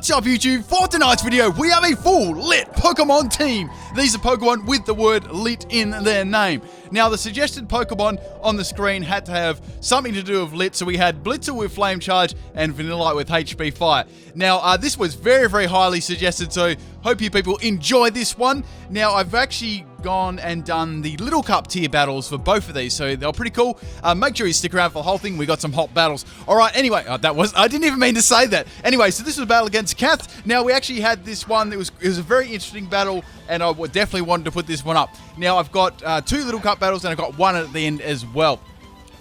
What's up YouTube? For tonight's video, we have a full lit Pokemon team. These are Pokemon with the word lit in their name. Now the suggested Pokemon on the screen had to have something to do with lit, so we had Blitzel with Flame Charge and Vanillite with HP Fire. Now this was very highly suggested, so hope you people enjoy this one. Now I've actually gone and done the Little Cup tier battles for both of these, so they're pretty cool. Make sure you stick around for the whole thing. We got some hot battles. Alright, anyway, I didn't even mean to say that. Anyway, so this was a battle against Kath. Now we actually had this one, it was a very interesting battle, and I definitely wanted to put this one up. Now I've got 2 Little Cup battles, and I've got one at the end as well.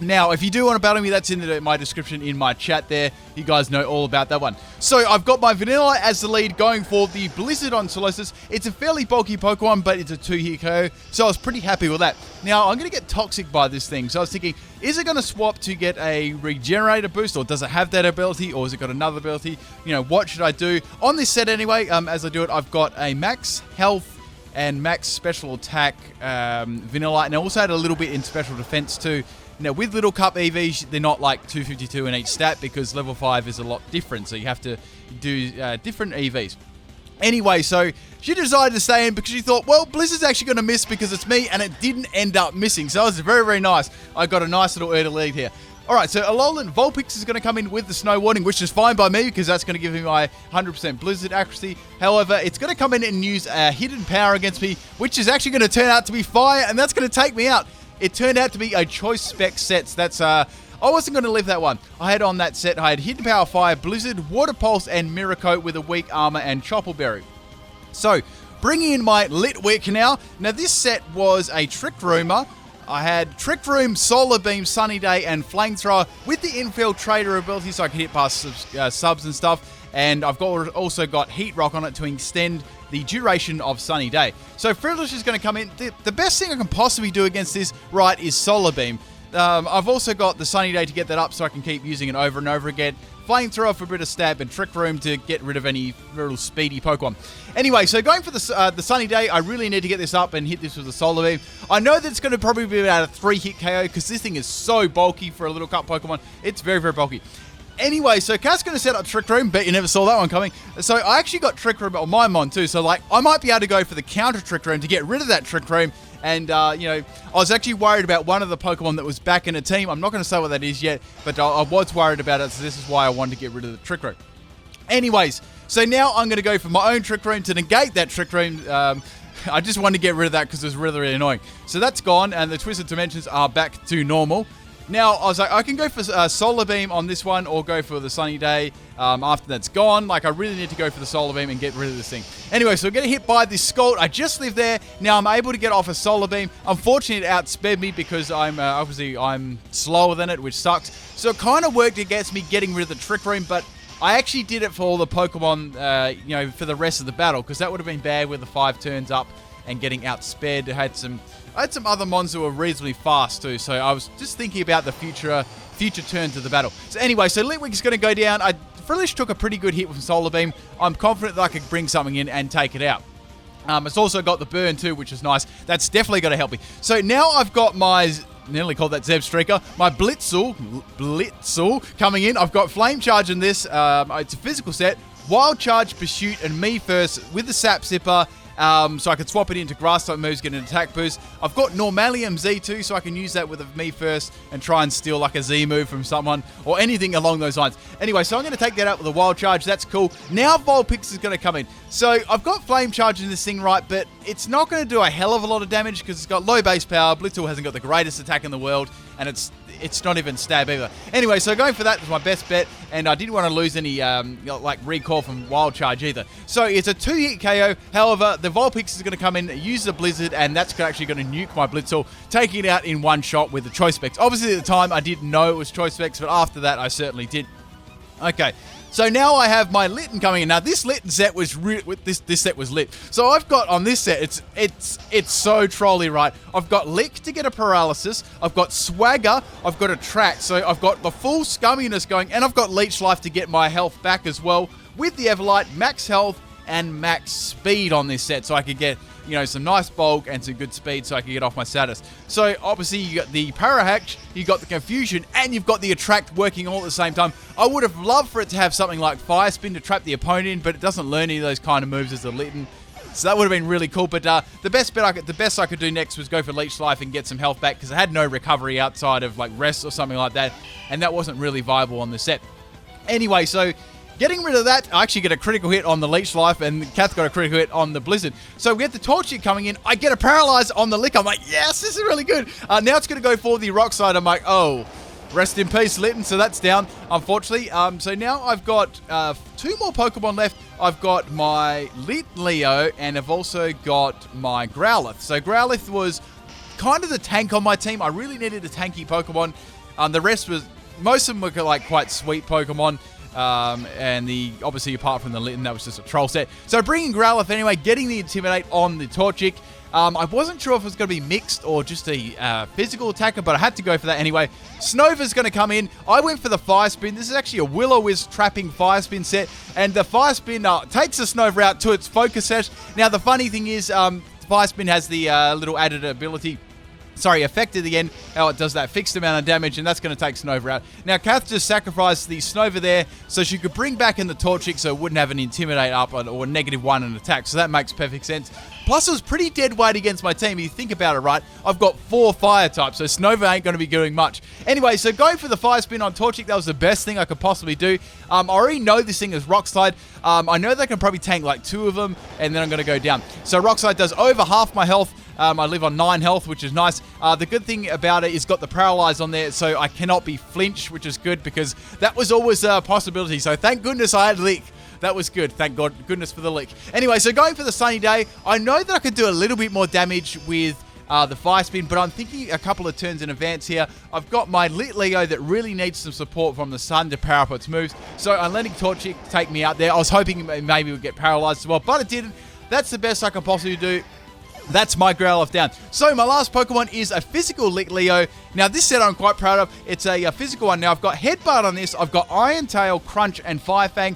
Now, if you do want to battle me, that's in my description in my chat there. You guys know all about that one. So, I've got my Vanilla as the lead going for the Blizzard on Solosis. It's a fairly bulky Pokemon, but it's a 2-hit KO, so I was pretty happy with that. Now, I'm going to get Toxic by this thing. So, I was thinking, is it going to swap to get a Regenerator boost, or does it have that ability, or has it got another ability? You know, what should I do? On this set anyway, as I do it, I've got a Max Health and Max Special Attack Vanillite, and I also had a little bit in Special Defense too. Now, with Little Cup EVs, they're not like 252 in each stat because level 5 is a lot different, so you have to do different EVs. Anyway, so she decided to stay in because she thought, well, Blizzard's actually going to miss because it's me, and it didn't end up missing. So it was very nice. I got a nice little early lead here. Alright, so Alolan Vulpix is going to come in with the Snow Warning, which is fine by me because that's going to give me my 100% Blizzard accuracy. However, it's going to come in and use a hidden power against me, which is actually going to turn out to be Fire, and that's going to take me out. It turned out to be a choice spec set. That's, I wasn't going to leave that one. I had on that set, I had Hidden Power Fire, Blizzard, Water Pulse, and Mirror Coat with a weak armor and Chopple Berry. So, bringing in my Lit Wick now. Now, this set was a Trick Roomer. I had Trick Room, Solar Beam, Sunny Day, and Flamethrower with the Infiltrator ability, so I can hit past subs and stuff. And I've also got Heat Rock on it to extend the duration of Sunny Day. So Frivolous is going to come in. The best thing I can possibly do against this, right, is Solar Beam. I've also got the Sunny Day to get that up so I can keep using it over and over again. Flamethrower for a bit of stab, and Trick Room to get rid of any little speedy Pokemon. Anyway, so going for the Sunny Day, I really need to get this up and hit this with a Solar Beam. I know that it's going to probably be about a 3-hit KO because this thing is so bulky for a Little Cup Pokemon. It's very bulky. Anyway, so Kat's going to set up Trick Room. Bet you never saw that one coming. So I actually got Trick Room on my mon too. So like, I might be able to go for the counter Trick Room to get rid of that Trick Room. And, you know, I was actually worried about one of the Pokemon that was back in a team. I'm not going to say what that is yet, but I was worried about it. So this is why I wanted to get rid of the Trick Room. Anyways, so now I'm going to go for my own Trick Room to negate that Trick Room. I just wanted to get rid of that because it was really annoying. So that's gone, and the Twisted Dimensions are back to normal. Now, I was like, I can go for Solar Beam on this one or go for the Sunny Day after that's gone. Like, I really need to go for the Solar Beam and get rid of this thing. Anyway, so I'm getting hit by this Scald. I just lived there. Now, I'm able to get off a Solar Beam. Unfortunately, it outsped me because I'm slower than it, which sucks. So it kind of worked against me getting rid of the Trick Room, but I actually did it for all the Pokemon, you know, for the rest of the battle because that would have been bad with the 5 turns up and getting outsped. I had some other mons that were reasonably fast too, so I was just thinking about the future turns of the battle. So anyway, so Litwick is going to go down. Frillish took a pretty good hit with Solar Beam. I'm confident that I could bring something in and take it out. It's also got the burn too, which is nice. That's definitely going to help me. So now I've got my, nearly called that Zeb Streaker, my Blitzel coming in. I've got Flame Charge in this. It's a physical set. Wild Charge, Pursuit, and Me First with the Sap Sipper. So I can swap it into Grass-type moves, get an attack boost. I've got Normalium Z too, so I can use that with a Me First and try and steal like a Z move from someone or anything along those lines. Anyway, so I'm going to take that out with a Wild Charge. That's cool. Now Vulpix is going to come in. So I've got Flame Charge in this thing, right, but it's not going to do a hell of a lot of damage because it's got low base power. Blitzel hasn't got the greatest attack in the world, and it's not even stab either. Anyway, so going for that was my best bet, and I didn't want to lose any like recall from Wild Charge either. So it's a 2-hit KO. However, the Vulpix is going to come in, use the Blizzard, and that's actually going to nuke my Blitzel, taking it out in one shot with the Choice Specs. Obviously, at the time, I didn't know it was Choice Specs, but after that, I certainly did. Okay. So now I have my Litten coming in. Now this Litten set was this set was lit. So I've got on this set, it's so trolly, right? I've got Lick to get a paralysis. I've got Swagger. I've got a Track. So I've got the full scumminess going, and I've got Leech Life to get my health back as well with the Everlight, max health, and max speed on this set so I could get, you know, some nice bulk and some good speed so I could get off my status. So obviously you got the Parahatch, you got the Confusion, and you've got the Attract working all at the same time. I would have loved for it to have something like Fire Spin to trap the opponent in, but it doesn't learn any of those kind of moves as a Litten. So that would have been really cool, but the best I could do next was go for Leech Life and get some health back, because I had no recovery outside of like rest or something like that, and that wasn't really viable on the set. Anyway, so getting rid of that, I actually get a critical hit on the Leech Life, and Kath got a critical hit on the Blizzard. So we get the Torchic coming in, I get a Paralyze on the Lick, I'm like, yes, this is really good. Now it's going to go for the Rock Slide, I'm like, oh, rest in peace, Litten, so that's down, unfortunately. So now I've got 2 more Pokemon left. I've got my Leo, and I've also got my Growlithe. So Growlithe was kind of the tank on my team. I really needed a tanky Pokemon. The rest was, most of them were like quite sweet Pokemon. And obviously apart from the Litten, that was just a troll set. So bringing Growlithe anyway, getting the Intimidate on the Torchic. I wasn't sure if it was going to be mixed or just a physical attacker, but I had to go for that anyway. Snova's going to come in. I went for the Fire Spin. This is actually a Will-O-Wisp trapping Fire Spin set, and the Fire Spin takes the Snova out to its Focus Sash. Now, the funny thing is, Fire Spin has the little added ability, effect at the end, how it does that fixed amount of damage, and that's going to take Snova out. Now, Kath just sacrificed the Snova there so she could bring back in the Torchic so it wouldn't have an Intimidate up or -1 in attack, so that makes perfect sense. Plus, it was pretty dead weight against my team. If you think about it, right, I've got 4 fire types, so Snova ain't going to be doing much. Anyway, so going for the Fire Spin on Torchic, that was the best thing I could possibly do. I already know this thing is Rock Slide. I know they can probably tank like 2 of them, and then I'm going to go down. So Rock Slide does over half my health. I live on 9 health, which is nice. The good thing about it is got the Paralyze on there, so I cannot be flinched, which is good, because that was always a possibility. So thank goodness I had Lick. That was good. Thank goodness for the Lick. Anyway, so going for the Sunny Day, I know that I could do a little bit more damage with the Fire Spin, but I'm thinking a couple of turns in advance here. I've got my Leo that really needs some support from the sun to power up its moves, so I'm letting Torchic take me out there. I was hoping maybe it would get paralyzed as well, but it didn't. That's the best I can possibly do. That's my Growlithe down. So my last Pokemon is a physical Leo. Now this set I'm quite proud of. It's a physical one. Now I've got Headbutt on this. I've got Iron Tail, Crunch, and Fire Fang.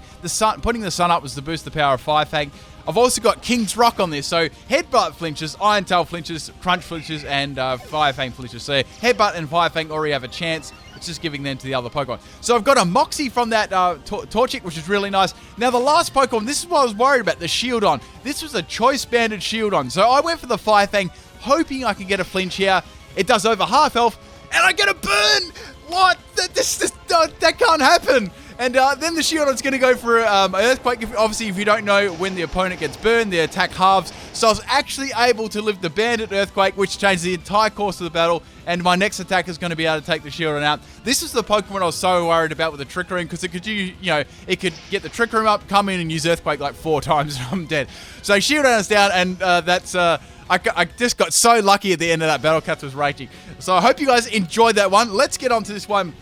Putting the sun up was to boost the power of Fire Fang. I've also got King's Rock on this. So Headbutt flinches, Iron Tail flinches, Crunch flinches, and Fire Fang flinches. So Headbutt and Fire Fang already have a chance. It's just giving them to the other Pokemon. So I've got a Moxie from that Torchic, which is really nice. Now the last Pokemon, this is what I was worried about, the Shieldon. This was a Choice Banded Shieldon. So I went for the Fire Fang, hoping I could get a flinch here. It does over half health, and I get a burn! What? That can't happen! And then the Shieldon's going to go for an Earthquake. Obviously, if you don't know, when the opponent gets burned, the attack halves. So I was actually able to live the Bandit Earthquake, which changed the entire course of the battle. And my next attack is going to be able to take the Shieldon out. This is the Pokemon I was so worried about with the Trick Room, because it could, it could get the Trick Room up, come in and use Earthquake like 4 times, and I'm dead. So Shieldon is down, and that's... I just got so lucky at the end of that battle. Cat was raging. So I hope you guys enjoyed that one. Let's get on to this one.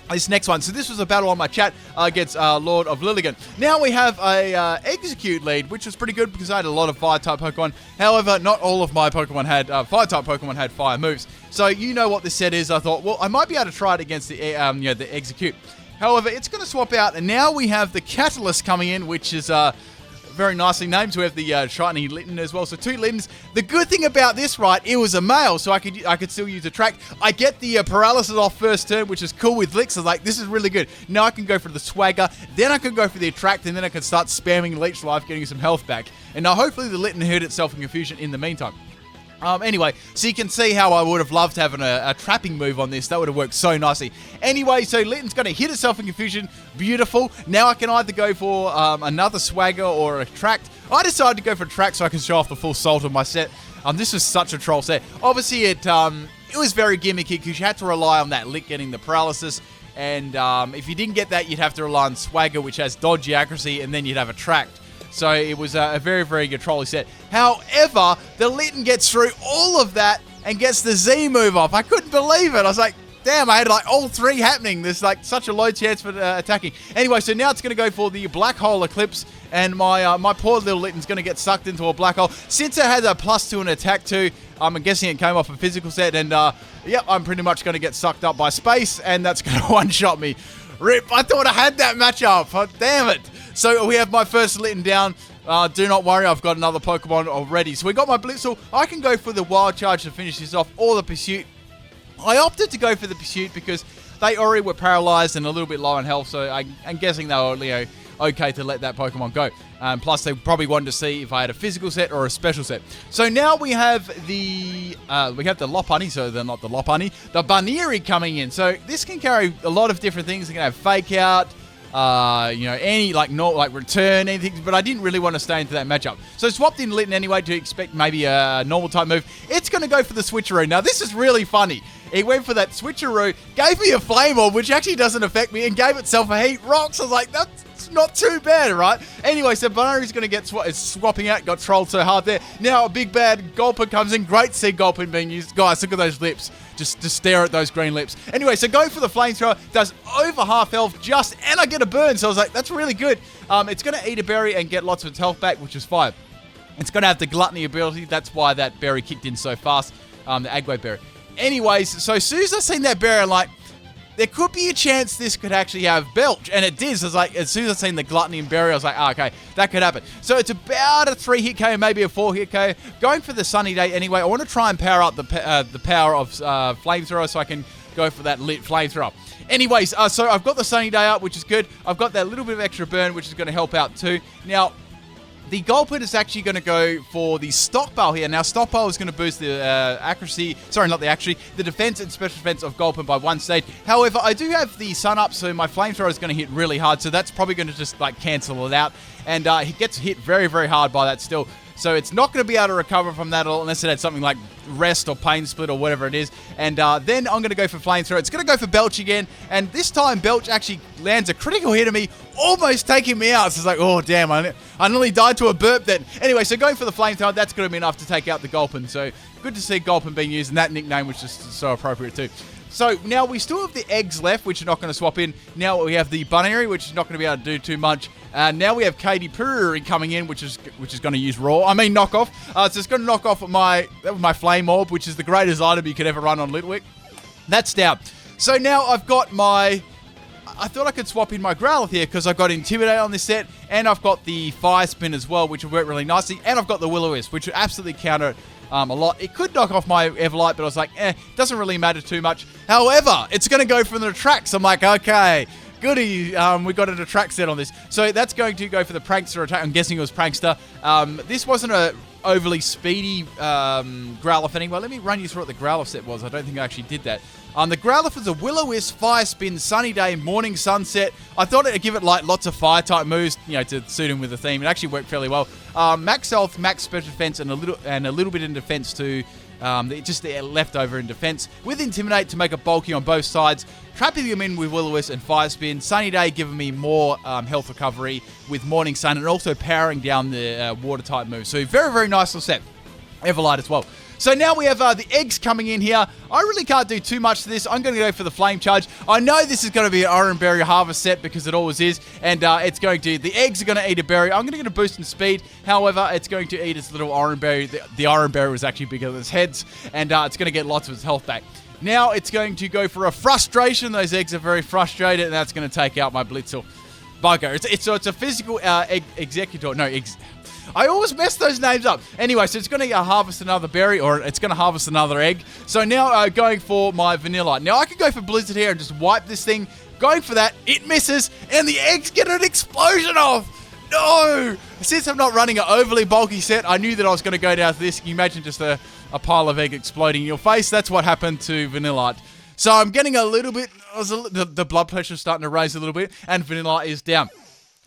This next one. So this was a battle on my chat against Lord of Lilligant. Now we have a Execute lead, which was pretty good because I had a lot of Fire-type Pokemon. However, not all of my Pokemon had Fire-type Pokemon had Fire moves. So you know what this set is. I thought, well, I might be able to try it against the the Execute. However, it's going to swap out, and now we have the Catalyst coming in, which is very nicely named. So we have the shiny Litten as well. So 2 Littens. The good thing about this, right, it was a male, so I could still use Attract. I get the Paralysis off first turn, which is cool with Licks. So like, this is really good. Now I can go for the Swagger, then I can go for the Attract, and then I can start spamming Leech Life, getting some health back. And now hopefully the Litten hurt itself in Confusion in the meantime. Anyway, so you can see how I would have loved having a trapping move on this. That would have worked so nicely. Anyway, so Litten's going to hit itself in Confusion. Beautiful. Now I can either go for another Swagger or a Attract. I decided to go for Attract so I can show off the full salt of my set. This was such a troll set. Obviously, it was very gimmicky because you had to rely on that Lick getting the Paralysis. And if you didn't get that, you'd have to rely on Swagger, which has dodgy accuracy, and then you'd have Attract. So it was a very, very good trolly set. However, the Litten gets through all of that and gets the Z move off. I couldn't believe it. I was like, damn, I had like all 3 happening. There's like such a low chance for attacking. Anyway, so now it's going to go for the Black Hole Eclipse. And my poor little Litten's going to get sucked into a black hole. Since it has a +2 and attack 2, I'm guessing it came off a physical set. And yep, I'm pretty much going to get sucked up by space. And that's going to one-shot me. Rip, I thought I had that matchup. Oh, damn it. So we have my first Litten down. do not worry, I've got another Pokemon already. So we got my Blitzel. I can go for the Wild Charge to finish this off, or the Pursuit. I opted to go for the Pursuit because they already were paralyzed and a little bit low on health, so I'm guessing they were okay to let that Pokemon go. Plus, they probably wanted to see if I had a physical set or a special set. So now we have the Lopunny, so they're not the Lopunny, the Baneri coming in. So this can carry a lot of different things. It can have Fake Out, any return, anything, but I didn't really want to stay into that matchup. So swapped in Litten anyway to expect maybe a normal type move. It's going to go for the Switcheroo. Now this is really funny. He went for that Switcheroo, gave me a Flame Orb, which actually doesn't affect me, and gave itself a Heat Rocks. I was like, that's not too bad, right? Anyway, so Baneri's going to get swapping out, got trolled so hard there. Now a big bad Gulpin comes in. Great to see Gulpin being used. Guys, look at those lips. Just stare at those green lips. Anyway, so going for the Flamethrower, does over half health and I get a burn. So I was like, that's really good. It's going to eat a berry and get lots of its health back, which is fine. It's going to have the Gluttony ability. That's why that berry kicked in so fast, the Agway berry. Anyways, so as soon as I seen that berry, I'm like, there could be a chance this could actually have Belch. And it did. So I was like, as soon as I seen the Gluttony and berry, I was like, okay, that could happen. So it's about a 3-hit KO, maybe a 4-hit KO. Going for the Sunny Day anyway. I want to try and power up the power of Flamethrower so I can go for that lit Flamethrower. Anyways, so I've got the Sunny Day up, which is good. I've got that little bit of extra burn, which is going to help out too. Now, the Gulpin is actually going to go for the Stockpile here. Now, Stockpile is going to boost the the defense and special defense of Gulpin by 1 stage. However, I do have the Sun up, so my Flamethrower is going to hit really hard, so that's probably going to just cancel it out. And he gets hit very, very hard by that still. So it's not going to be able to recover from that at all unless it had something like Rest or Pain Split or whatever it is. And then I'm going to go for Flamethrower. It's going to go for Belch again. And this time, Belch actually lands a critical hit on me, almost taking me out. So it's like, oh, damn, I nearly died to a burp then. Anyway, so going for the Flamethrower, that's going to be enough to take out the Gulpin. So good to see Gulpin being used, and that nickname was just so appropriate too. So now we still have the eggs left, which are not going to swap in. Now we have the Baneri, which is not going to be able to do too much. Now we have Katy Perry coming in, which is going to use knockoff. So it's going to knock off my Flame Orb, which is the greatest item you could ever run on Litwick. That's down. So now I've got I thought I could swap in my Growlithe here because I've got Intimidate on this set, and I've got the Fire Spin as well, which will work really nicely, and I've got the Will-O-Wisp, which would absolutely counter a lot. It could knock off my Everlight, but I was like, doesn't really matter too much. However, it's going to go for the Attract, so I'm like, okay, goody, we got an Attract set on this. So that's going to go for the Prankster attack. I'm guessing it was Prankster. This wasn't a overly speedy Growlithe anyway. Let me run you through what the Growlithe set was. I don't think I actually did that. The Growlithe was a Will-O-Wisp, Fire Spin, Sunny Day, Morning Sunset. I thought it'd give it lots of fire-type moves, to suit him with the theme. It actually worked fairly well. Max health, max special defense, and a little bit in defense too. Just the leftover in defense. With Intimidate to make it bulky on both sides. Trapping him in with Will-O-Wisp and Fire Spin. Sunny Day giving me more health recovery with Morning Sun, and also powering down the water-type moves. So very, very nice little set. Everlight as well. So now we have the eggs coming in here. I really can't do too much to this. I'm going to go for the Flame Charge. I know this is going to be an Orange Berry Harvest set because it always is. And the eggs are going to eat a berry. I'm going to get a boost in speed. However, it's going to eat its little Orange Berry. The Orange Berry was actually bigger than its heads. And it's going to get lots of its health back. Now it's going to go for a Frustration. Those eggs are very frustrated. And that's going to take out my Blitzel. Bugger. It's a physical Executor. No, I always mess those names up. Anyway, so it's going to harvest another berry, or it's going to harvest another egg. So now going for my Vanilla. Now I could go for Blizzard here and just wipe this thing. Going for that, it misses, and the eggs get an explosion off. No! Since I'm not running an overly bulky set, I knew that I was going to go down to this. Can you imagine just a pile of egg exploding in your face? That's what happened to Vanillite. So I'm getting a little bit, the blood pressure is starting to raise a little bit, and Vanilla is down.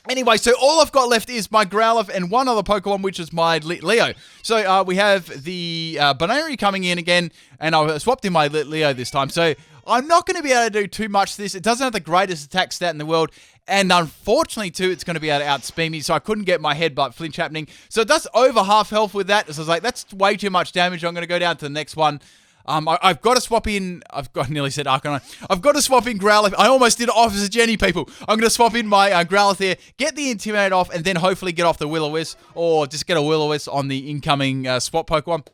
Anyway, so all I've got left is my Growlithe and one other Pokemon, which is my Leo. So we have the Baneri coming in again, and I swapped in my Leo this time. So I'm not going to be able to do too much to this. It doesn't have the greatest attack stat in the world, and unfortunately, too, it's going to be able to outspeed me, so I couldn't get my Headbutt flinch happening. So it does over half health with that. So I was like, that's way too much damage. I'm going to go down to the next one. I've got to swap in. Nearly said Arcanine. I've got to swap in Growlithe. I almost did Officer Jenny, people. I'm going to swap in my Growlithe here, get the Intimidate off, and then hopefully get off the Will-O-Wisp, or just get a Will-O-Wisp on the incoming swap Pokemon.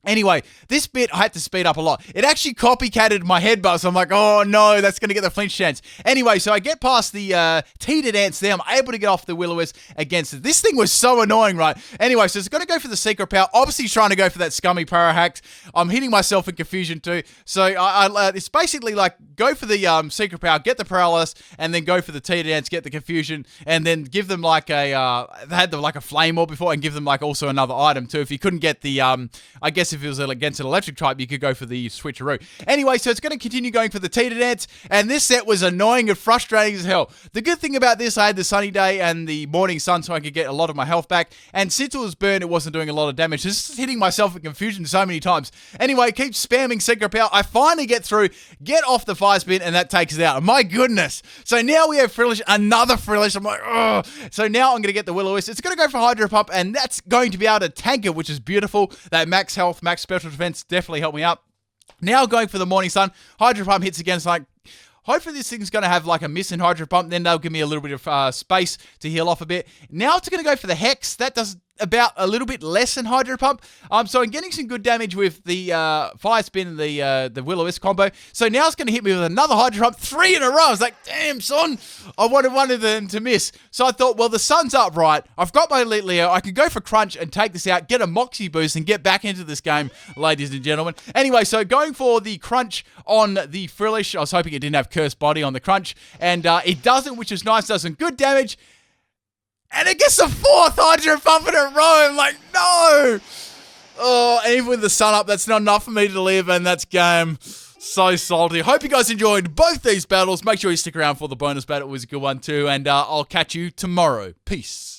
Anyway, this bit I had to speed up a lot. It actually copycatted my headbutt, so I'm like, oh no, that's going to get the flinch chance. Anyway, so I get past the teetered ants there. I'm able to get off the will-o-wisp against it. This thing was so annoying, right? Anyway, so it's going to go for the secret power. Obviously trying to go for that scummy para hack. I'm hitting myself in confusion too. So it's basically like go for the secret power, get the paralysis, and then go for the teetered ants, get the confusion, and then give them like they had like a flame orb before, and give them like also another item too. If you couldn't get the, I guess if it was against an electric type, you could go for the switcheroo. Anyway, so it's going to continue going for the teetered ants, and this set was annoying and frustrating as hell. The good thing about this, I had the sunny day and the morning sun, so I could get a lot of my health back, and since it was burned, it wasn't doing a lot of damage. Just hitting myself in confusion so many times. Anyway, keep spamming secret power. I finally get through, get off the fire spin, and that takes it out. My goodness. So now we have Frillish, another Frillish. I'm like, ugh. So now I'm going to get the Will-O-Wisp. It's going to go for Hydro Pump, and that's going to be able to tank it, which is beautiful. That max health, max special defense definitely helped me out. Now going for the Morning Sun. Hydro Pump hits again. It's like, hopefully this thing's going to have like a miss in Hydro Pump. Then they'll give me a little bit of space to heal off a bit. Now it's going to go for the Hex. That does about a little bit less than Hydro Pump. So I'm getting some good damage with the Fire Spin and the Will-O-Wisp combo. So now it's going to hit me with another Hydro Pump, 3 in a row. I was like, damn, son. I wanted one of them to miss. So I thought, well, the sun's up, right? I've got my Elite Leo. I can go for Crunch and take this out, get a Moxie boost, and get back into this game, ladies and gentlemen. Anyway, so going for the Crunch on the Frillish. I was hoping it didn't have Cursed Body on the Crunch. And it doesn't, which is nice. Does some good damage. And it gets a 4th Hydro Pump in a row. I'm like, no. Oh, even with the sun up, that's not enough for me to live. And that's game. So salty. Hope you guys enjoyed both these battles. Make sure you stick around for the bonus battle. It was a good one too. And I'll catch you tomorrow. Peace.